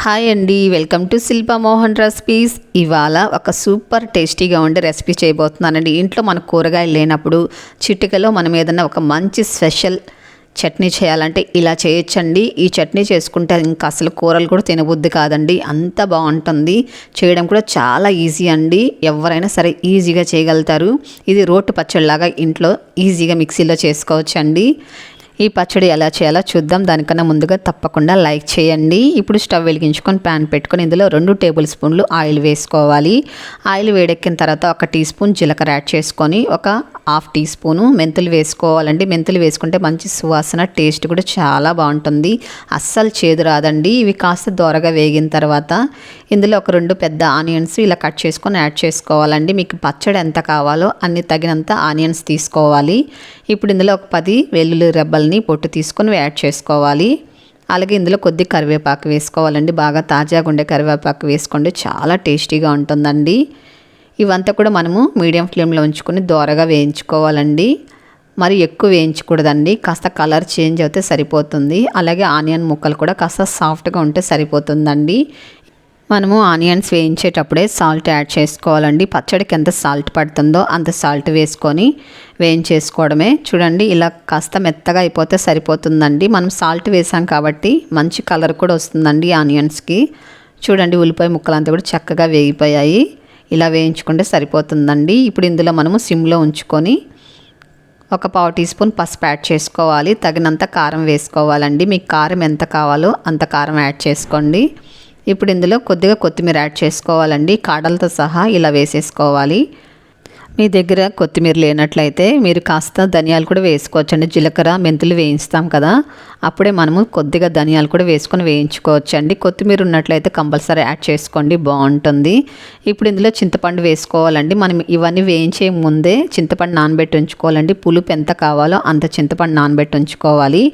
Hi అండి, welcome to Shilpa Mohan recipes. ఇవాళ ఒక సూపర్ టేస్టీగా ఉండే రెసిపీ చేయబోతున్నానండి. ఇంట్లో మన కూరగాయలు లేనప్పుడు చిటికలో మనం ఏదైనా ఒక మంచి స్పెషల్ చట్నీ చేయాలంటే ఇలా చేయొచ్చండి. ఈ చట్నీ చేసుకుంటే ఇంకా అసలు కూరలు కూడా తినబుద్ధి కాదండి, అంత బాగుంటుంది. చేయడం కూడా చాలా ఈజీ అండి, ఎవరైనా సరే ఈజీగా చేయగలుగుతారు. ఇది రోటి పచ్చడిలాగా ఇంట్లో ఈజీగా మిక్సీలో చేసుకోవచ్చండి. ఈ పచ్చడి ఎలా చేయాలో చూద్దాం. దానికన్నా ముందుగా తప్పకుండా లైక్ చేయండి. ఇప్పుడు స్టవ్ వెలిగించుకొని ప్యాన్ పెట్టుకొని ఇందులో 2 టేబుల్ స్పూన్లు ఆయిల్ వేసుకోవాలి. ఆయిల్ వేడెక్కిన తర్వాత 1 టీ స్పూన్ జీలకర్ర యాడ్ చేసుకొని ఒక 1/2 టీ స్పూను మెంతులు వేసుకోవాలండి. మెంతులు వేసుకుంటే మంచి సువాసన, టేస్ట్ కూడా చాలా బాగుంటుంది, అస్సలు చేదు రాదండి. ఇవి కాస్త దోరగా వేగిన తర్వాత ఇందులో ఒక 2 పెద్ద ఆనియన్స్ ఇలా కట్ చేసుకొని యాడ్ చేసుకోవాలండి. మీకు పచ్చడి ఎంత కావాలో అన్ని తగినంత ఆనియన్స్ తీసుకోవాలి. ఇప్పుడు ఇందులో ఒక 10 వెల్లుల్లి రెబ్బల్ని పొట్టు తీసుకొని యాడ్ చేసుకోవాలి. అలాగే ఇందులో కొద్ది కరివేపాకు వేసుకోవాలండి. బాగా తాజాగా ఉండే కరివేపాకు వేసుకోండి, చాలా టేస్టీగా ఉంటుందండి. ఇవంతా కూడా మనము మీడియం ఫ్లేమ్లో ఉంచుకొని దోరగా వేయించుకోవాలండి. మరి ఎక్కువ వేయించకూడదండి, కాస్త కలర్ చేంజ్ అయితే సరిపోతుంది. అలాగే ఆనియన్ ముక్కలు కూడా కాస్త సాఫ్ట్గా ఉంటే సరిపోతుందండి. మనము ఆనియన్స్ వేయించేటప్పుడే సాల్ట్ యాడ్ చేసుకోవాలండి. పచ్చడికి ఎంత సాల్ట్ పడుతుందో అంత సాల్ట్ వేసుకొని వేయించేసుకోవడమే. చూడండి, ఇలా కాస్త మెత్తగా అయిపోతే సరిపోతుందండి. మనం సాల్ట్ వేసాం కాబట్టి మంచి కలర్ కూడా వస్తుందండి ఆనియన్స్కి. చూడండి, ఉల్లిపాయ ముక్కలంతా కూడా చక్కగా వేగిపోయాయి. ఇలా వేయించుకుంటే సరిపోతుందండి. ఇప్పుడు ఇందులో మనము సిమ్లో ఉంచుకొని ఒక 1/4 టీ స్పూన్ పసుపు యాడ్ చేసుకోవాలి. తగినంత కారం వేసుకోవాలండి. మీకు కారం ఎంత కావాలో అంత కారం యాడ్ చేసుకోండి. ఇప్పుడు ఇందులో కొద్దిగా కొత్తిమీర యాడ్ చేసుకోవాలండి. కాడలతో సహా ఇలా వేసేసుకోవాలి. మీ దగ్గర కొత్తిమీర లేనట్లయితే మీరు కాస్త ధనియాలు కూడా వేసుకోవచ్చండి. జీలకర్ర మెంతులు వేయిస్తాం కదా, అప్పుడే మనము కొద్దిగా ధనియాలు కూడా వేసుకొని వేయించుకోవచ్చండి. కొత్తిమీర ఉన్నట్లయితే కంపల్సరీ యాడ్ చేసుకోండి, బాగుంటుంది. ఇప్పుడు ఇందులో చింతపండు వేసుకోవాలండి. మనం ఇవన్నీ వేయించే ముందే చింతపండు నానబెట్టి ఉంచుకోవాలండి. పులుపు ఎంత కావాలో అంత చింతపండు నానబెట్టి ఉంచుకోవాలి.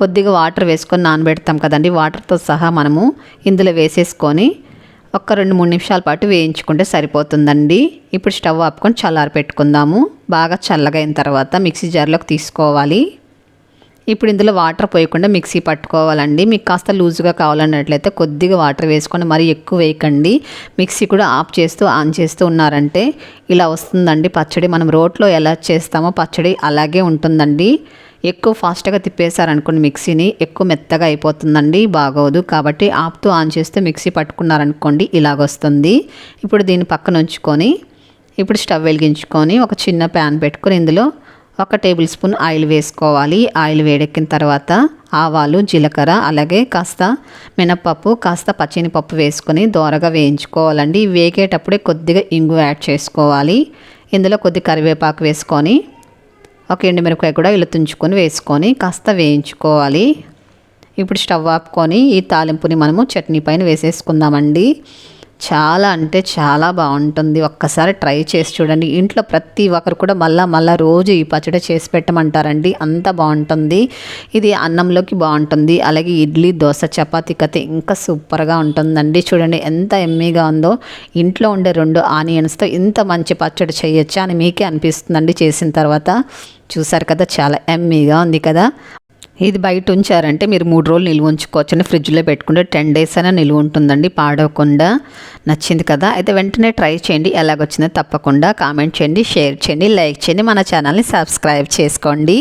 కొద్దిగా వాటర్ వేసుకొని నానబెడతాం కదండి, వాటర్తో సహా మనము ఇందులో వేసేసుకొని ఒక 2-3 నిమిషాల పాటు వేయించుకుంటే సరిపోతుందండి. ఇప్పుడు స్టవ్ ఆపుకొని చల్లారి పెట్టుకుందాము. బాగా చల్లగా అయిన తర్వాత మిక్సీ జార్లోకి తీసుకోవాలి. ఇప్పుడు ఇందులో వాటర్ పోయకుండా మిక్సీ పట్టుకోవాలండి. మీకు కాస్త లూజుగా కావాలన్నట్లయితే కొద్దిగా వాటర్ వేసుకొని మరీ ఎక్కువ వేయకండి. మిక్సీ కూడా ఆఫ్ చేస్తూ ఆన్ చేస్తూ ఉన్నారంటే ఇలా వస్తుందండి పచ్చడి. మనం రోట్లో ఎలా చేస్తామో పచ్చడి అలాగే ఉంటుందండి. ఎక్కువ ఫాస్ట్గా తిప్పేశారనుకోండి మిక్సీని, ఎక్కువ మెత్తగా అయిపోతుందండి, బాగోదు. కాబట్టి ఆపుతూ ఆన్ చేస్తే మిక్సీ పట్టుకున్నారనుకోండి ఇలాగొస్తుంది. ఇప్పుడు దీన్ని పక్కన ఉంచుకొని ఇప్పుడు స్టవ్ వెలిగించుకొని ఒక చిన్న ప్యాన్ పెట్టుకొని ఇందులో 1 టేబుల్ స్పూన్ ఆయిల్ వేసుకోవాలి. ఆయిల్ వేడెక్కిన తర్వాత ఆవాలు, జీలకర్ర, అలాగే కాస్త మినపప్పు, కాస్త పచ్చినిపప్పు వేసుకొని దోరగా వేయించుకోవాలండి. వేగేటప్పుడే కొద్దిగా ఇంగు యాడ్ చేసుకోవాలి. ఇందులో కొద్ది కరివేపాకు వేసుకొని ఒక ఎండుమిరపకాయ కూడా ఇలా తుంచుకొని వేసుకొని కాస్త వేయించుకోవాలి. ఇప్పుడు స్టవ్ ఆపుకొని ఈ తాలింపుని మనము చట్నీ పైన వేసేసుకుందామండి. చాలా అంటే చాలా బాగుంటుంది, ఒక్కసారి ట్రై చేసి చూడండి. ఇంట్లో ప్రతి ఒక్కరు కూడా మళ్ళా రోజు ఈ పచ్చడి చేసి పెట్టమంటారండి, అంత బాగుంటుంది. ఇది అన్నంలోకి బాగుంటుంది, అలాగే ఇడ్లీ, దోశ, చపాతీకి అయితే ఇంకా సూపర్గా ఉంటుందండి. చూడండి ఎంత ఎమ్మీగా ఉందో. ఇంట్లో ఉండే 2 ఆనియన్స్తో ఇంత మంచి పచ్చడి చేయొచ్చా అని మీకే అనిపిస్తుందండి చేసిన తర్వాత. చూసారు కదా, చాలా ఎమ్మీగా ఉంది కదా. ఇది బయట ఉంచారంటే మీరు 3 రోజులు నిల్వ ఉంచుకోవచ్చండి. ఫ్రిడ్జ్లో పెట్టుకుంటే 10 డేస్ అయినా నిల్వ ఉంటుందండి, పాడవకుండా. నచ్చింది కదా, అయితే వెంటనే ట్రై చేయండి. ఎలాగొచ్చిందో తప్పకుండా కామెంట్ చేయండి, షేర్ చేయండి, లైక్ చేయండి. మన ఛానల్ని సబ్స్క్రైబ్ చేసుకోండి.